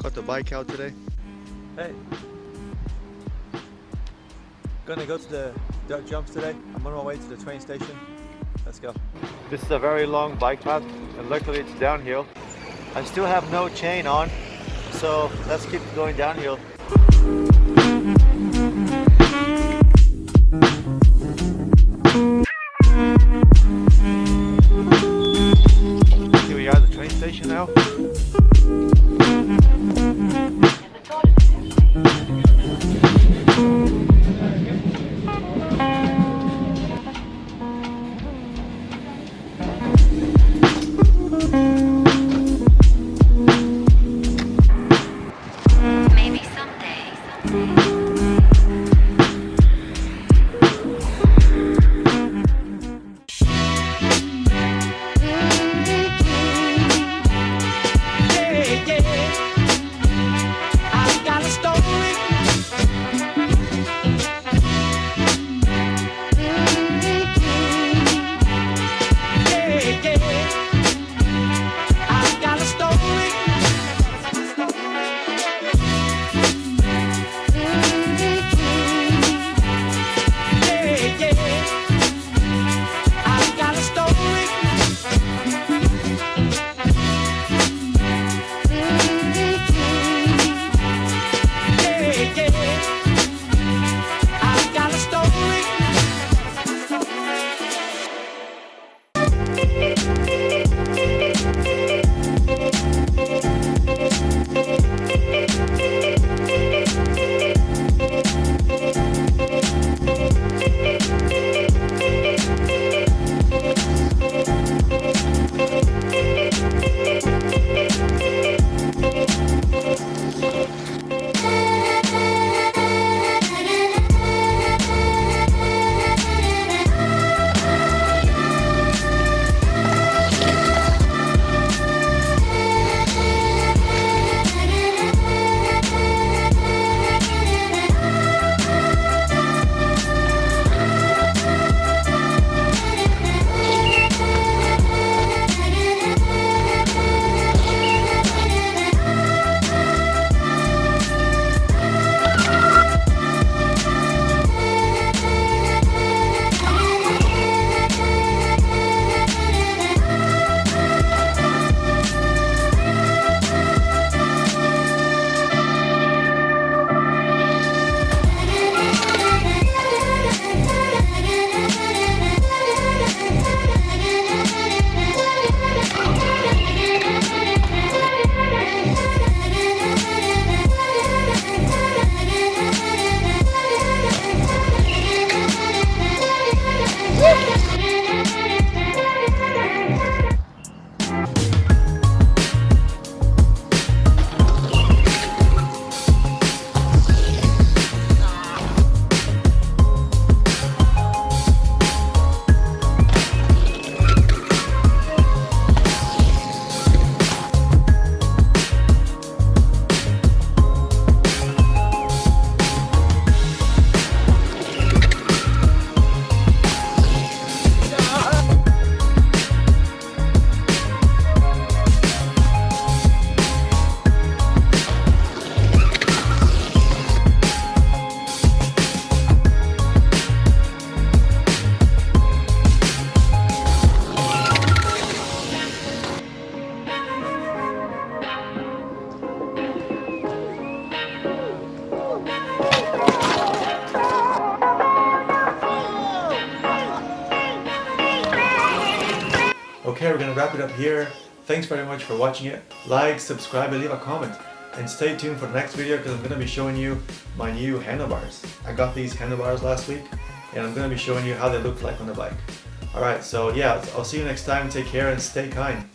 Got the bike out today. Hey, gonna go to the dirt jumps today. I'm on my way to the train station. Let's go. This is a very long bike path and luckily it's downhill. I still have no chain on, so let's keep going downhill. Here we are at the train station now. Maybe someday. Okay, we're gonna wrap it up here. Thanks very much for watching it. Like, subscribe, and leave a comment. And stay tuned for the next video because I'm gonna be showing you my new handlebars. I got these handlebars last week and I'm gonna be showing you how they look like on the bike. Alright, so yeah, I'll see you next time. Take care and stay kind.